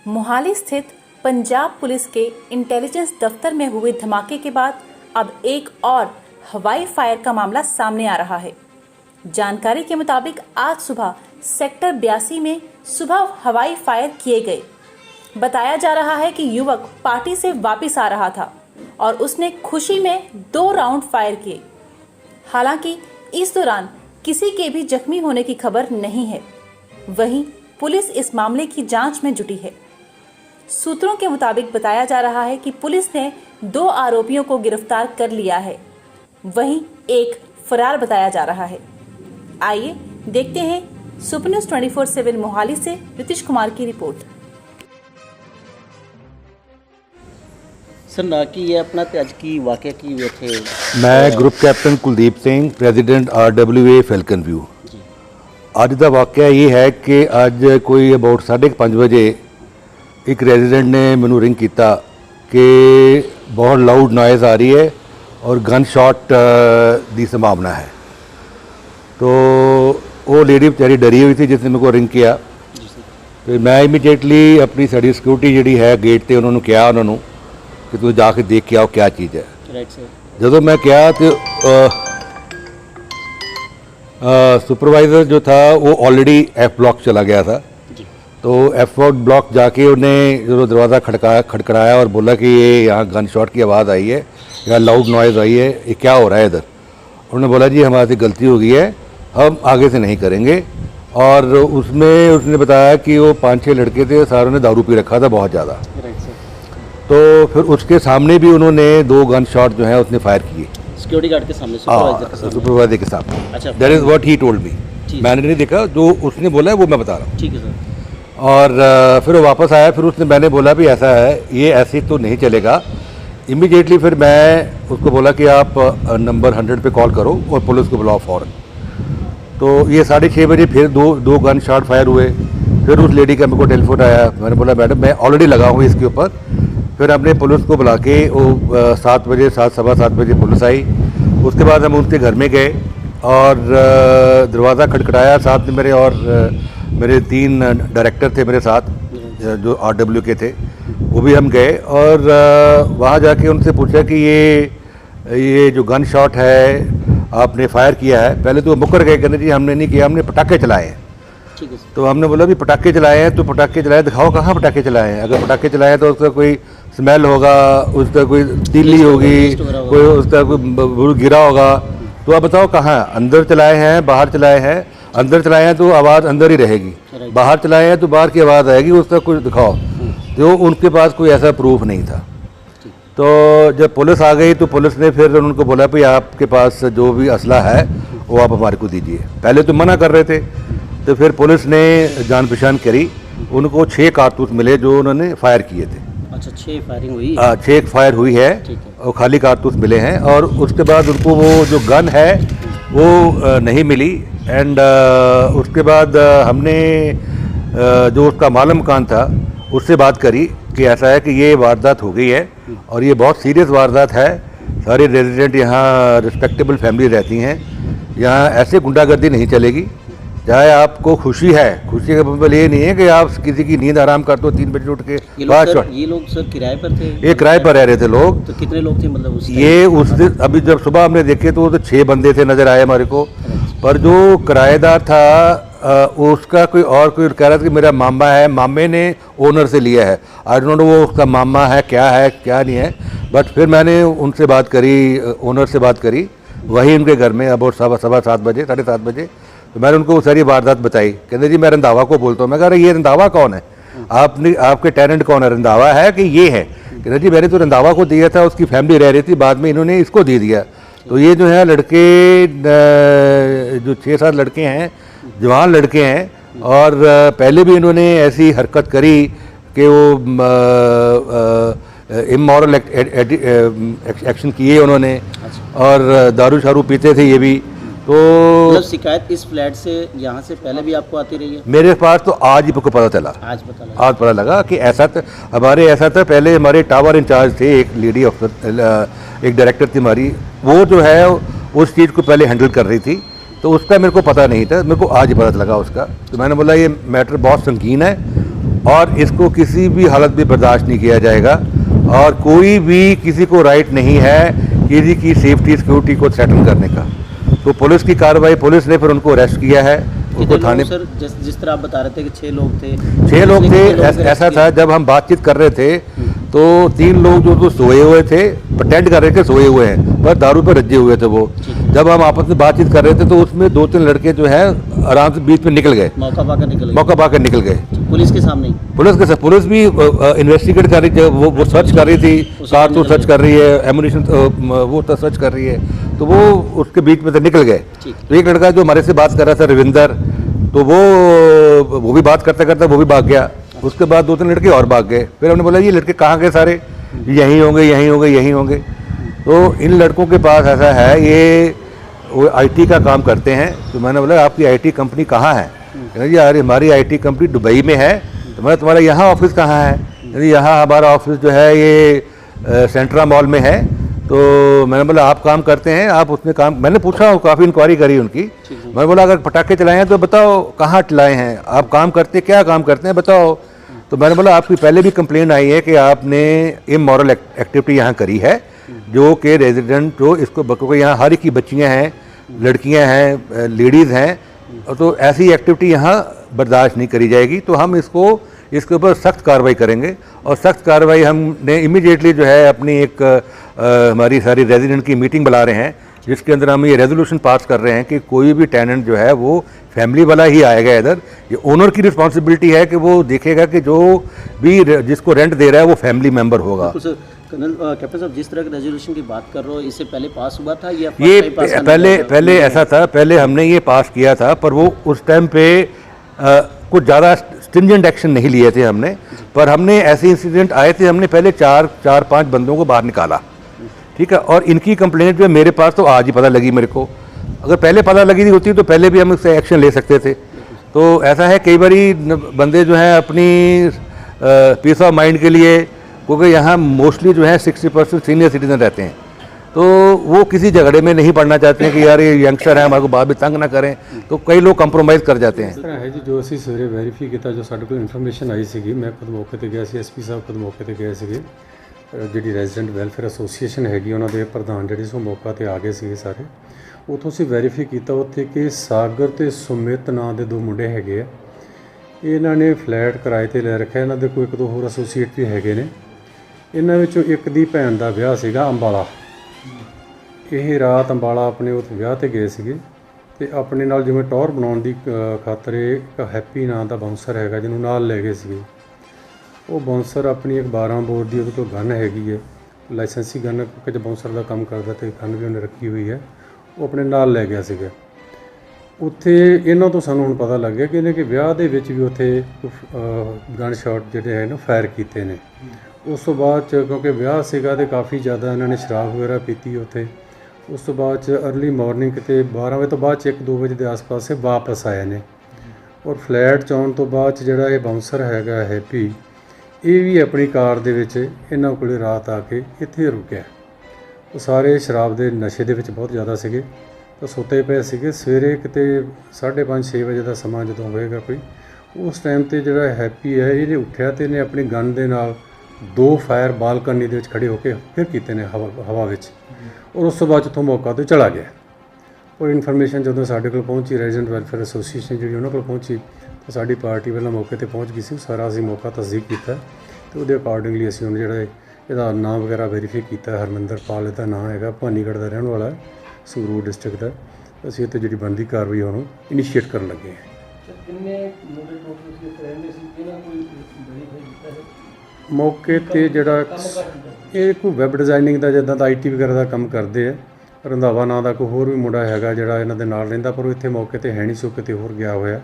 मोहाली स्थित पंजाब पुलिस के इंटेलिजेंस दफ्तर में हुए धमाके के बाद अब एक और हवाई फायर का मामला सामने आ रहा है। जानकारी के मुताबिक आज सुबह सेक्टर 82 में सुबह हवाई फायर किए गए। बताया जा रहा है कि युवक पार्टी से वापस आ रहा था और उसने खुशी में 2 राउंड फायर किए। हालांकि इस दौरान किसी के भी जख्मी होने की खबर नहीं है। वहीं पुलिस इस मामले की जांच में जुटी है। सूत्रों के मुताबिक बताया जा रहा है कि पुलिस ने 2 आरोपियों को गिरफ्तार कर लिया है, वहीं एक फरार बताया जा रहा है। आइए देखते हैं सुपर न्यूज़ 24/7 मोहाली से नीतीश कुमार की रिपोर्ट। सर ना कि ये अपना आज की वाक़या की हुए थे। मैं group captain Kuldeep Singh, president RWA falcon view. ਅੱਜ ਦਾ ਵਾਕਿਆ ਇਹ ਹੈ ਕਿ ਅੱਜ ਕੋਈ ਅਬਾਊਟ 5:30 ਵਜੇ ਇੱਕ ਰੈਜ਼ੀਡੈਂਟ ਨੇ ਮੈਨੂੰ ਰਿੰਗ ਕੀਤਾ ਕਿ ਬਹੁਤ ਲਾਊਡ ਨॉइज़ आ रही है और गन शॉट ਦੀ संभावना है। तो वो लेडी बेचारी डरी हुई थी जिसने मेरे को रिंग किया। फिर मैं इमीडिएटली अपनी साड़ी सिक्योरिटी जी है गेट पर उन्होंने कहा उन्होंने कि तू जाके देख के आओ क्या चीज़ है। जो मैं क्या तो सुपरवाइज़र जो था वो ऑलरेडी F ब्लॉक चला गया था। तो F ब्लॉक जाके उन्हें जो दरवाज़ा खड़खड़ाया और बोला कि ये यहाँ गन शॉट की आवाज़ आई है, यहाँ लाउड नॉइज़ आई है, ये क्या हो रहा है इधर। उन्होंने बोला जी हमारे से गलती हो गई है, हम आगे से नहीं करेंगे। और उसमें उसने बताया कि वो 5-6 लड़के थे, सारों ने दारू पी रखा था बहुत ज़्यादा। तो फिर उसके सामने भी उन्होंने 2 गन शॉट जो है उसने फायर किए सिक्योरिटी गार्ड के सामने, सुपरवाइजर के सामने। अच्छा, that is what he told me. मैंने नहीं देखा, जो उसने बोला है वो मैं बता रहा हूँ। ठीक है सर। और फिर वो वापस आया, फिर उसने मैंने बोला भी ऐसा है, ये ऐसे तो नहीं चलेगा। इमीडिएटली फिर मैं उसको बोला कि आप नंबर 100 पे कॉल करो और पुलिस को बुलाओ फ़ौरन। तो ये 6:30 बजे फिर दो गन शॉट फायर हुए। फिर उस लेडी का मेरे को टेलीफोन आया, मैंने बोला मैडम मैं ऑलरेडी लगा हूँ इसके ऊपर। फिर हमने पुलिस को बुला के वो 7 बजे 7-7:15 बजे पुलिस आई। उसके बाद हम उनके घर में गए और दरवाज़ा खटखटाया। साथ में मेरे 3 डायरेक्टर थे मेरे साथ जो RW के थे, वो भी हम गए और वहाँ जाके उनसे पूछा कि ये जो गन शॉट है आपने फायर किया है। पहले तो वो मुकर गए, कहने जी हमने नहीं किया, हमने पटाखे चलाए हैं। तो हमने बोला भी पटाखे चलाए हैं तो पटाखे चलाए दिखाओ कहाँ पटाखे चलाए हैं। अगर पटाखे चलाए हैं तो उसका कोई स्मेल होगा, उसका कोई तीली होगी, कोई उसका कोई गिरा होगा। तो आप बताओ कहाँ, अंदर चलाए हैं बाहर चलाए हैं। अंदर चलाए हैं तो आवाज़ अंदर ही रहेगी, बाहर चलाए हैं तो बाहर की आवाज़ आएगी, उसका कुछ दिखाओ। तो उनके पास कोई ऐसा प्रूफ नहीं था। तो जब पुलिस आ गई तो पुलिस ने फिर उनको बोला भाई आपके पास जो भी असला है वो आप हमारे को दीजिए। पहले तो मना कर रहे थे, तो फिर पुलिस ने जान पहचान करी, उनको 6 कारतूस मिले जो उन्होंने फायर किए थे। अच्छा, 6 फायरिंग हुई? 6 फायर हुई है और खाली कारतूस मिले हैं। और उसके बाद उनको वो जो गन है वो नहीं मिली। एंड उसके बाद हमने जो उसका मालूम मकान था उससे बात करी कि ऐसा है कि ये वारदात हो गई है और ये बहुत सीरियस वारदात है। सारे रेजिडेंट यहाँ रिस्पेक्टेबल फैमिली रहती हैं, यहाँ ऐसे गुंडागर्दी नहीं चलेगी। चाहे आपको खुशी है, खुशी का मतलब ये नहीं है कि आप किसी की नींद आराम कर दो 3 बजे उठ के। ये लोग सर किराए पर थे? ये किराए पर रह रहे थे लोग। तो कितने लोग थे मतलब उस दिन अभी जब सुबह हमने देखे तो 6 बंदे थे नज़र आए हमारे को। पर जो किराएदार था उसका कोई कह रहा था कि मेरा मामा है, मामे ने ओनर से लिया है। आई डोंट नो वो उसका मामा है क्या नहीं है। बट फिर मैंने उनसे बात करी, ओनर से बात करी वहीं उनके घर में अबाउट 7:15 बजे 7:30 बजे। तो मैंने उनको वो सारी वारदात बताई। कहते जी मैं रंधावा को बोलता हूँ। मैं कह रहा ये रंधावा कौन है, आपके टेनेंट कौन है, रंधावा है कि ये है। कहते जी मैंने तो रंधावा को दिया था, उसकी फैमिली रह रही थी, बाद में इन्होंने इसको दे दिया। तो ये जो है लड़के जो 6-7 लड़के हैं, जवान लड़के हैं और पहले भी इन्होंने ऐसी हरकत करी कि वो इमोरल एक्शन किए उन्होंने और दारू शारू पीते थे ये भी। तो मतलब शिकायत इस फ्लैट से यहाँ से पहले भी आपको आती रही है? मेरे पास तो आज ही पता चला, आज पता लगा कि ऐसा था। ऐसा था पहले हमारे टावर इंचार्ज थे, एक लेडी अफसर, एक डायरेक्टर थी हमारी, वो जो है उस चीज़ को पहले हैंडल कर रही थी। तो उसका मेरे को पता नहीं था, मेरे को आज ही पता लगा उसका। तो मैंने बोला ये मैटर बहुत संगीन है और इसको किसी भी हालत में बर्दाश्त नहीं किया जाएगा और कोई भी किसी को राइट नहीं है किसी की सेफ्टी सिक्योरिटी को थ्रेटन करने का। तो पुलिस की कार्रवाई, पुलिस ने फिर उनको अरेस्ट किया है, उनको थाने। सर जिस तरह आप बता रहे थे कि 6 लोग थे, 6 लोग थे। ऐसा था जब हम बातचीत कर रहे थे तो 3 लोग जो तो सोए हुए थे, प्रटेंड कर रहे थे सोए हुए हैं, पर दारू पर रज्जे हुए थे वो। जब हम आपस में बातचीत कर रहे थे तो उसमें 2-3 लड़के जो है आराम से बीच में निकल गए, मौका पाकर निकल गए। पुलिस के सामने। पुलिस भी इन्वेस्टिगेट कर रही थी, वो सर्च कर रही थी, कारतूस सर्च कर रही है, एमुनिशन वो तो सर्च कर रही है, तो वो उसके बीच में से निकल गए। तो एक लड़का जो हमारे से बात कर रहा था रविंदर, तो वो भी बात करते करते वो भी भाग गया। उसके बाद 2-3 लड़के और भाग गए। फिर हमने बोला ये लड़के कहाँ गए सारे, यहीं होंगे। तो इन लड़कों के पास ऐसा है, ये वो आईटी का काम करते हैं। तो मैंने बोला आपकी आईटी कंपनी कहाँ है? कहते यार हमारी आईटी कंपनी दुबई में है। तो मैं तुम्हारा यहाँ ऑफिस कहाँ है? यहाँ हमारा ऑफिस जो है ये सेंट्रा मॉल में है। तो मैंने बोला आप काम करते हैं, आप उसमें काम, मैंने पूछा, काफ़ी इंक्वायरी करी उनकी। मैंने बोला अगर पटाखे चलाए हैं तो बताओ कहाँ चलाए हैं, आप काम करते क्या काम करते हैं बताओ। तो मैंने बोला आपकी पहले भी कंप्लेंट आई है कि आपने इमोरल एक्टिविटी यहाँ करी है, जो कि रेजिडेंट जो इसको बच्चों यहाँ हर एक की बच्चियाँ हैं, लड़कियाँ हैं, लेडीज़ हैं, तो ऐसी एक्टिविटी यहाँ बर्दाश्त नहीं करी जाएगी। तो हम इसके ऊपर सख्त कार्रवाई करेंगे और सख्त कार्रवाई हमने इमीडिएटली जो है अपनी एक हमारी सारी रेजिडेंट की मीटिंग बुला रहे हैं, जिसके अंदर हम ये रेजोल्यूशन पास कर रहे हैं कि कोई भी टेनेंट जो है वो फैमिली वाला ही आएगा इधर। ये ओनर की रिस्पॉन्सिबिलिटी है कि वो देखेगा कि जो भी जिसको रेंट दे रहा है वो फैमिली मेम्बर होगा। कर्नल कैप्टन साहब, जिस तरह के रेजोल्यूशन की बात कर रहे हो, इससे पहले पास हुआ था या ये पहले ऐसा था, पहले हमने ये पास किया था, पर वो उस टाइम पे कुछ ज़्यादा स्ट्रिंजेंट एक्शन नहीं लिए थे हमने। पर हमने ऐसे इंसिडेंट आए थे, हमने पहले 4-5 बंदों को बाहर निकाला, ठीक है। और इनकी कंप्लेंट जो है मेरे पास तो आज ही पता लगी मेरे को। अगर पहले पता लगी नहीं होती तो पहले भी हम इससे एक्शन ले सकते थे। तो ऐसा है कई बारी बंदे जो हैं अपनी पीस ऑफ माइंड के लिए, क्योंकि यहाँ मोस्टली जो है 60% सीनियर सिटीजन रहते हैं, तो वो किसी झगड़े में नहीं पड़ना चाहते हैं कि यार ये यंगस्टर है हमारे को बाद में तंग ना करें, तो कई लोग कंप्रोमाइज़ कर जाते हैं। इस तरह है जी, जो ਅਸੀਂ ਸਵੇਰੇ ਵੈਰੀਫਾਈ ਕੀਤਾ, ਜੋ ਸਾਡੇ ਕੋਲ ਇਨਫੋਰਮੇਸ਼ਨ ਆਈ ਸੀਗੀ, ਮੈਂ ਖੁਦ ਮੌਕੇ ਤੇ ਗਿਆ ਸੀ, ਐਸਪੀ ਸਾਹਿਬ ਖੁਦ ਮੌਕੇ ਤੇ ਗਏ ਸੀਗੇ, ਜਿਹੜੀ ਰੈਜ਼ੀਡੈਂਟ ਵੈਲਫੇਅਰ ਐਸੋਸੀਏਸ਼ਨ ਹੈਗੀ ਉਹਨਾਂ ਦੇ ਪ੍ਰਧਾਨ ਜਿਹੜੇ ਸੋ ਮੌਕਾ ਤੇ ਆ ਗਏ ਸੀਗੇ ਸਾਰੇ। ਉੱਥੋਂ ਅਸੀਂ ਵੈਰੀਫਾਈ ਕੀਤਾ ਉੱਥੇ ਕਿ ਸਾਗਰ ਤੇ ਸੁਮਿਤ ਨਾਂ ਦੇ 2 ਮੁੰਡੇ ਹੈਗੇ ਆ। ਇਹਨਾਂ ਨੇ ਫਲੈਟ ਕਿਰਾਏ ਤੇ ਲੈ ਰੱਖਿਆ, ਇਹਨਾਂ ਦੇ ਕੋਈ 1-2 ਹੋਰ ਐਸੋਸੀਏਟ ਵੀ ਹੈਗੇ ਨੇ। ਇਹਨਾਂ ਵਿੱਚੋਂ ਇੱਕ ਦੀ ਭੈਣ ਦਾ ਵਿਆਹ ਸੀਗਾ ਅੰਬਾਲਾ। ਇਹ ਰਾਤ ਅੰਬਾਲਾ ਆਪਣੇ ਉੱਥੇ ਵਿਆਹ ਤੇ ਗਏ ਸੀਗੇ ਤੇ ਆਪਣੇ ਨਾਲ ਜਿਵੇਂ ਟੌਰ ਬਣਾਉਣ ਦੀ ਖਾਤਰ ਇੱਕ ਹੈਪੀ ਨਾਂ ਦਾ ਬਾਉਂਸਰ ਹੈਗਾ ਜਿਹਨੂੰ ਨਾਲ ਲੈ ਗਏ ਸੀਗੇ। ਉਹ ਬਾਉਂਸਰ ਆਪਣੀ ਇੱਕ 12 ਬੋਰ ਦੀ ਉਹਦੇ ਕੋਲ ਗਨ ਹੈਗੀ ਹੈ, ਲਾਇਸੈਂਸੀ ਗਨ, ਕਿਉਂਕਿ ਜੇ ਬਾਉਂਸਰ ਦਾ ਕੰਮ ਕਰਦਾ ਤੇ ਗਨ ਵੀ ਉਹਨੇ ਰੱਖੀ ਹੋਈ ਹੈ, ਉਹ ਆਪਣੇ ਨਾਲ ਲੈ ਗਿਆ ਸੀਗਾ। ਉੱਥੇ ਇਹਨਾਂ ਤੋਂ ਸਾਨੂੰ ਹੁਣ ਪਤਾ ਲੱਗ ਗਿਆ ਕਿ ਇਹਨੇ ਕਿ ਵਿਆਹ ਦੇ ਵਿੱਚ ਵੀ ਉੱਥੇ ਗਨ ਸ਼ਾਟ ਜਿਹੜੇ ਹੈ ਨਾ ਫਾਇਰ ਕੀਤੇ ਨੇ। ਉਸ ਤੋਂ ਬਾਅਦ 'ਚ ਕਿਉਂਕਿ ਵਿਆਹ ਸੀਗਾ ਅਤੇ ਕਾਫੀ ਜ਼ਿਆਦਾ ਇਹਨਾਂ ਨੇ ਸ਼ਰਾਬ ਵਗੈਰਾ ਪੀਤੀ ਉੱਥੇ। ਉਸ ਤੋਂ ਬਾਅਦ 'ਚ ਅਰਲੀ ਮਾਰਨਿੰਗ ਕਿਤੇ 12 ਵਜੇ ਤੋਂ ਬਾਅਦ 'ਚ 1-2 ਵਜੇ ਦੇ ਆਸ-ਪਾਸ ਵਾਪਸ ਆਏ ਨੇ। ਔਰ ਫਲੈਟ 'ਚ ਆਉਣ ਤੋਂ ਬਾਅਦ 'ਚ ਜਿਹੜਾ ਇਹ ਬਾਉਂਸਰ ਹੈਗਾ ਹੈਪੀ, ਇਹ ਵੀ ਆਪਣੀ ਕਾਰ ਦੇ ਵਿੱਚ ਇਹਨਾਂ ਕੋਲ ਰਾਤ ਆ ਕੇ ਇੱਥੇ ਰੁਕਿਆ। ਉਹ ਸਾਰੇ ਸ਼ਰਾਬ ਦੇ ਨਸ਼ੇ ਦੇ ਵਿੱਚ ਬਹੁਤ ਜ਼ਿਆਦਾ ਸੀਗੇ, ਤਾਂ ਸੁੱਤੇ ਪਏ ਸੀਗੇ। ਸਵੇਰੇ ਕਿਤੇ 5:30-6 ਵਜੇ ਦਾ ਸਮਾਂ ਜਦੋਂ ਹੋਏਗਾ ਕੋਈ, ਉਸ ਟਾਈਮ 'ਤੇ ਜਿਹੜਾ ਹੈਪੀ ਹੈ ਇਹਨੇ ਉੱਠਿਆ ਅਤੇ ਇਹਨੇ ਆਪਣੀ ਗਨ ਦੇ ਨਾਲ 2 ਫਾਇਰ ਬਾਲਕਨੀ ਦੇ ਵਿੱਚ ਖੜੇ ਹੋ ਕੇ ਫਿਰ ਕੀਤੇ ਨੇ ਹਵਾ ਵਿੱਚ। ਔਰ ਉਸ ਤੋਂ ਬਾਅਦ ਉੱਥੋਂ ਮੌਕਾ 'ਤੇ ਚਲਾ ਗਿਆ। ਔਰ ਇਨਫੋਰਮੇਸ਼ਨ ਜਦੋਂ ਸਾਡੇ ਕੋਲ ਪਹੁੰਚੀ, ਰੈਜ਼ੀਡੈਂਟ ਵੈਲਫੇਅਰ ਐਸੋਸੀਏਸ਼ਨ ਜਿਹੜੀ ਉਹਨਾਂ ਕੋਲ ਪਹੁੰਚੀ, ਤਾਂ ਸਾਡੀ ਪਾਰਟੀ ਪਹਿਲਾਂ ਮੌਕੇ 'ਤੇ ਪਹੁੰਚ ਗਈ ਸੀ। ਸਾਰਾ ਅਸੀਂ ਮੌਕਾ ਤਸਦੀਕ ਕੀਤਾ ਅਤੇ ਉਹਦੇ ਅਕੋਰਡਿੰਗਲੀ ਅਸੀਂ ਹੁਣ ਜਿਹੜਾ ਇਹਦਾ ਨਾਮ ਵਗੈਰਾ ਵੈਰੀਫਾਈ ਕੀਤਾ। ਹਰਮਿੰਦਰਪਾਲ ਇਹਦਾ ਨਾਮ ਹੈਗਾ, ਭਾਨੀਗੜ੍ਹ ਦਾ ਰਹਿਣ ਵਾਲਾ, ਸੰਗਰੂਰ ਡਿਸਟ੍ਰਿਕਟ ਦਾ। ਅਸੀਂ ਇੱਥੇ ਜਿਹੜੀ ਬਣਦੀ ਕਾਰਵਾਈ ਹੁਣ ਇਨੀਸ਼ੀਏਟ ਕਰਨ ਲੱਗੇ ਹਾਂ। ਮੌਕੇ 'ਤੇ ਜਿਹੜਾ ਇਹ ਕੋਈ ਵੈੱਬ ਡਿਜ਼ਾਈਨਿੰਗ ਦਾ ਜਿੱਦਾਂ ਦਾ IT ਵਗੈਰਾ ਦਾ ਕੰਮ ਕਰਦੇ ਆ। ਰੰਧਾਵਾ ਨਾਂ ਦਾ ਕੋਈ ਹੋਰ ਵੀ ਮੁੰਡਾ ਹੈਗਾ ਜਿਹੜਾ ਇਹਨਾਂ ਦੇ ਨਾਲ ਰਹਿੰਦਾ, ਪਰ ਉਹ ਇੱਥੇ ਮੌਕੇ 'ਤੇ ਹੈ ਨਹੀਂ ਸੋ ਕਿਤੇ ਹੋਰ ਗਿਆ ਹੋਇਆ।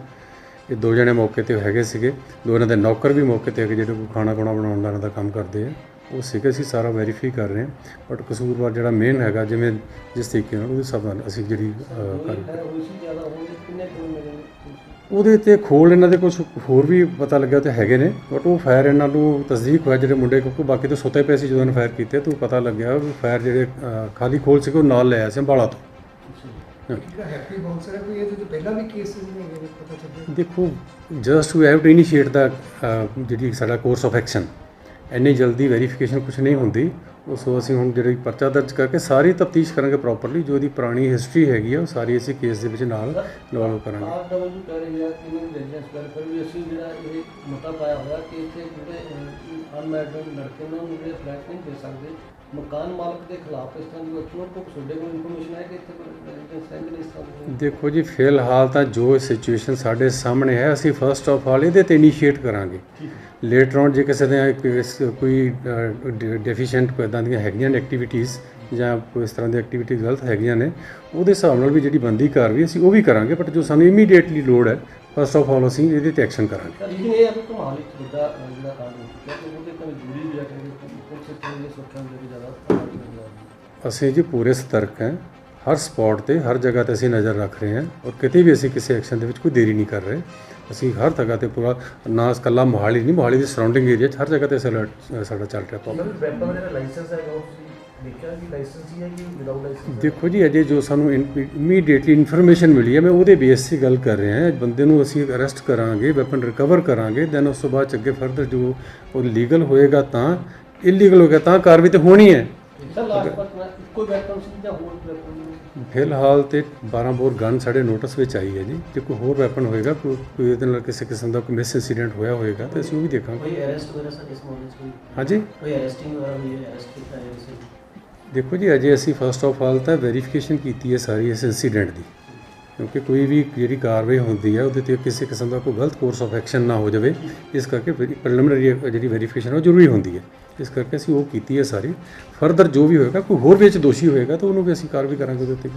ਇਹ 2 ਜਣੇ ਮੌਕੇ 'ਤੇ ਹੈਗੇ ਸੀਗੇ, 2 ਇਹਨਾਂ ਦੇ ਨੌਕਰ ਵੀ ਮੌਕੇ 'ਤੇ ਹੈਗੇ ਜਿਹੜੇ ਕੋਈ ਖਾਣਾ ਖੁਣਾ ਬਣਾਉਣ ਦਾ ਇਹਨਾਂ ਦਾ ਕੰਮ ਕਰਦੇ ਆ, ਉਹ ਸੀਗੇ। ਅਸੀਂ ਸਾਰਾ ਵੈਰੀਫਾਈ ਕਰ ਰਹੇ ਹਾਂ, ਬਟ ਕਸੂਰਵਾਰ ਜਿਹੜਾ ਮੇਨ ਹੈਗਾ ਜਿਵੇਂ ਜਿਸ ਤਰੀਕੇ ਨਾਲ ਉਹਦੇ ਹਿਸਾਬ ਨਾਲ ਅਸੀਂ ਜਿਹੜੀ ਉਹਦੇ 'ਤੇ ਖੋਲ ਇਹਨਾਂ ਦੇ ਕੁਛ ਹੋਰ ਵੀ ਪਤਾ ਲੱਗਿਆ ਤੇ ਹੈਗੇ ਨੇ, ਬਟ ਉਹ ਫਾਇਰ ਇਹਨਾਂ ਨੂੰ ਤਸਦੀਕ ਹੋਇਆ ਜਿਹੜੇ ਮੁੰਡੇ, ਕਿਉਂਕਿ ਬਾਕੀ ਤਾਂ ਸੁੱਤੇ ਪਏ ਸੀ ਜਦੋਂ ਇਹਨੇ ਫਾਇਰ ਕੀਤੇ, ਤਾਂ ਪਤਾ ਲੱਗਿਆ ਵੀ ਫਾਇਰ ਜਿਹੜੇ ਖਾਲੀ ਖੋਲ ਸੀਗੇ ਉਹ ਨਾਲ ਲੈ ਆਇਆ ਸੀ ਅੰਬਾਲਾ ਤੋਂ। ਜਿਹੜਾ ਹੈਪੀ ਬਾਉਂਸਰ ਹੈ ਕੋਈ ਇਹਦੇ ਤੋਂ ਪਹਿਲਾਂ ਵੀ ਕੇਸਿਸ ਨੇ ਹੈਗੇ ਪਤਾ ਚੱਲਿਆ? ਦੇਖੋ just we have to initiate ਦਾ ਜਿਹੜੀ ਸਾਡਾ ਕੋਰਸ ਆਫ ਐਕਸ਼ਨ, ਇੰਨੀ ਜਲਦੀ ਵੈਰੀਫਿਕੇਸ਼ਨ ਕੁਝ ਨਹੀਂ ਹੁੰਦੀ। ਉਹ ਸੋ ਅਸੀਂ ਹੁਣ ਜਿਹੜੀ ਪਰਚਾ ਦਰਜ ਕਰਕੇ ਸਾਰੀ ਤਫਤੀਸ਼ ਕਰਾਂਗੇ ਪ੍ਰੋਪਰਲੀ, ਜੋ ਇਹਦੀ ਪੁਰਾਣੀ ਹਿਸਟਰੀ ਹੈਗੀ ਆ ਉਹ ਸਾਰੀ ਅਸੀਂ ਕੇਸ ਦੇ ਵਿੱਚ ਨਾਲ ਇਨਵੋਲਵ ਕਰਾਂਗੇ। RW ਕਹਿ ਰਹੀ ਹੈ ਕਿ ਇਹਨਾਂ ਰੈਜ਼ੀਡੈਂਸ ਵੈਲਫੇਅਰ ਵੀ ਅਸੀਂ ਜਿਹੜਾ ਇਹ ਮੁੱਦਾ ਪਾਇਆ ਹੋਇਆ ਕਿ ਇੱਥੇ ਜਿਹੜੇ ਅਨਮੈਰਿਡ ਲੜਕੇ ਨੇ ਉਹਨੂੰ ਜਿਹੜੇ ਫਲੈਟ ਨਹੀਂ ਦੇ ਸਕਦੇ, ਮਕਾਨ ਮਾਲਕ ਦੇ ਖਿਲਾਫ ਇਸ ਤਰ੍ਹਾਂ ਦੀ ਐਕਸ਼ਨ ਤੋਂ ਤੁਹਾਡੇ ਕੋਲ ਇਨਫੋਰਮੇਸ਼ਨ ਹੈ ਕਿ ਇੱਥੇ ਰੈਜ਼ੀਡੈਂਸ ਹੈ ਕਿ ਨਹੀਂ ਇਸ ਤਰ੍ਹਾਂ ਦੀ? ਦੇਖੋ ਜੀ ਫਿਲਹਾਲ ਤਾਂ ਜੋ ਸਿਚੁਏਸ਼ਨ ਸਾਡੇ ਸਾਹਮਣੇ ਹੈ ਅਸੀਂ ਫਸਟ ਆਫ ਆਲ ਇਹਦੇ ਤੇ ਇਨੀਸ਼ੀਏਟ ਕਰਾਂਗੇ। ਲੇਟਰ ਔਨ ਜੇ ਕਿਸੇ ਦੇ ਕੋਈ ਡੈਫੀਸ਼ੀਐਂਟ ਕੋਈ ਇੱਦਾਂ ਦੀਆਂ ਹੈਗੀਆਂ ਨੇ ਐਕਟੀਵਿਟੀਜ਼ ਜਾਂ ਕੋਈ ਇਸ ਤਰ੍ਹਾਂ ਦੀ ਐਕਟੀਵਿਟੀ ਗਲਤ ਹੈਗੀਆਂ ਨੇ, ਉਹਦੇ ਹਿਸਾਬ ਨਾਲ ਵੀ ਜਿਹੜੀ ਬਣਦੀ ਕਾਰਵਾਈ ਅਸੀਂ ਉਹ ਵੀ ਕਰਾਂਗੇ। ਬਟ ਜੋ ਸਾਨੂੰ ਇਮੀਡੀਏਟਲੀ ਲੋੜ ਹੈ ਫਸਟ ਆਫ ਆਲ ਅਸੀਂ ਇਹਦੇ ਤੇ ਐਕਸ਼ਨ ਕਰਾਂਗੇ। ਲੇਕਿਨ ਇਹ ਹੈ ਕਿ ਕਮਾਲ ਇੱਕ ਵੱਡਾ ਜਿਹੜਾ ਕਾਂਡ ਹੋ ਚੁੱਕਿਆ ਤੇ ਉਹਦੇ ਤਾਂ ਜ਼ਰੂਰੀ ਵੀ ਹੈ ਕਿ ਪੁਲਿਸ ਸਿਸਟਮ ਦੀ ਸੁਰੱਖਿਆ ਨੂੰ ਜਿਹੜੀ ਜ਼ਿਆਦਾ ਅਸੀਂ ਜੀ ਪੂਰੇ ਸਤਰਕ ਹਾਂ, ਹਰ ਸਪੌਟ ਤੇ ਹਰ ਜਗ੍ਹਾ ਤੇ ਅਸੀਂ ਨਜ਼ਰ ਰੱਖ ਰਹੇ ਹਾਂ ਔਰ ਕਿਤੇ ਵੀ ਅਸੀਂ ਕਿਸੇ ਐਕਸ਼ਨ ਦੇ ਵਿੱਚ ਕੋਈ ਦੇਰੀ ਨਹੀਂ ਕਰ ਰਹੇ। ਅਸੀਂ ਹਰ ਜਗ੍ਹਾ ਤੇ ਪੂਰਾ ਨਾ ਇਕੱਲਾ ਮੋਹਾਲੀ ਨਹੀਂ, ਮੋਹਾਲੀ ਦੇ ਸਰਾਊਂਡਿੰਗ ਏਰੀਆ 'ਚ ਹਰ ਜਗ੍ਹਾ ਤੇ ਅਲਰਟ ਸਾਡਾ ਚੱਲ ਰਿਹਾ ਪ੍ਰੋਪਰ। ਵੈਪਨ ਦਾ ਲਾਇਸੈਂਸ ਹੈ ਉਹ ਤੁਸੀਂ ਦੇਖਿਆ ਕਿ ਲਾਇਸੈਂਸ ਹੀ ਹੈ ਕਿ ਵਿਦਆਊਟ ਲਾਇਸੈਂਸ? ਦੇਖੋ ਜੀ ਅਜੇ ਜੋ ਸਾਨੂੰ ਇਮੀਡੀਏਟਲੀ ਇਨਫੋਰਮੇਸ਼ਨ ਮਿਲੀ ਹੈ ਮੈਂ ਉਹਦੇ ਬੇਸ 'ਤੇ ਗੱਲ ਕਰ ਰਿਹਾ ਹਾਂ। ਬੰਦੇ ਨੂੰ ਅਸੀਂ ਅਰੈਸਟ ਕਰਾਂਗੇ, ਵੈਪਨ ਰਿਕਵਰ ਕਰਾਂਗੇ, ਦੈਨ ਉਸ ਤੋਂ ਬਾਅਦ 'ਚ ਅੱਗੇ ਫਰਦਰ ਜੋ ਉਹ ਲੀਗਲ ਹੋਏਗਾ ਤਾਂ, ਇਲੀਗਲ ਹੋਏਗਾ ਤਾਂ ਕਾਰਵਾਈ ਤਾਂ ਹੋਣੀ ਹੈ। ਸਰ ਲਾਸਟ ਪਰ ਇੱਕੋ ਵੈਪਨ ਸੀ ਜਾਂ ਹੋਰ ਵੈਪਨ? ਫਿਲਹਾਲ ਤੇ 12 ਬੋਰ ਗਨ ਸਾਡੇ ਨੋਟਿਸ ਵਿੱਚ ਆਈ ਹੈ ਜੀ। ਜੇ ਕੋਈ ਹੋਰ ਵੈਪਨ ਹੋਏਗਾ, ਕੋਈ ਇਹਦੇ ਨਾਲ ਕਿਸੇ ਕਿਸਮ ਦਾ ਕੋਈ ਮਿਸ ਇੰਸੀਡੈਂਟ ਹੋਇਆ ਹੋਏਗਾ ਤਾਂ ਅਸੀਂ ਉਹ ਵੀ ਦੇਖਾਂਗੇ। ਕੋਈ ਅਰੈਸਟ ਵਗੈਰਾ ਸਰ ਇਸ ਮਾਮਲੇ 'ਚ ਕੋਈ? ਹਾਂਜੀ ਕੋਈ ਅਰੈਸਟਿੰਗ ਵਗੈਰਾ ਹੋਈ ਹੈ, ਅਰੈਸਟ ਕੀਤਾ ਹੈ ਉਸੇ? ਦੇਖੋ ਜੀ ਅਜੇ ਅਸੀਂ ਫਸਟ ਆਫ ਆਲ ਤਾਂ ਵੈਰੀਫਿਕੇਸ਼ਨ ਕੀਤੀ ਹੈ ਸਾਰੀ ਇਸ ਇੰਸੀਡੈਂਟ ਦੀ, ਕਿਉਂਕਿ ਕੋਈ ਵੀ ਜਿਹੜੀ ਕਾਰਵਾਈ ਹੁੰਦੀ ਹੈ ਉਹਦੇ ਤੇ ਕਿਸੇ ਕਿਸਮ ਦਾ ਕੋਈ ਗਲਤ ਕੋਰਸ ਆਫ ਐਕਸ਼ਨ ਨਾ ਹੋ ਜਾਵੇ, ਇਸ ਕਰਕੇ ਪ੍ਰੀਲਿਮਿਨਰੀ ਜਿਹੜੀ ਵੈਰੀਫਿਕੇਸ਼ਨ ਉਹ ਜ਼ਰੂਰੀ ਹੁੰਦੀ ਹੈ। ਇਸ ਕਰਕੇ ਅਸੀਂ ਉਹ ਕੀਤੀ ਹੈ ਸਾਰੀ। ਫਰਦਰ ਜੋ ਵੀ ਹੋਏਗਾ, ਕੋਈ ਹੋਰ ਵਿੱਚ ਦੋਸ਼ੀ ਹੋਏਗਾ ਤਾਂ ਉਹਨੂੰ ਵੀ ਅਸੀਂ ਕਾਰਵਾਈ ਕਰਾਂਗੇ ਉਹਦੇ ਉੱਤੇ।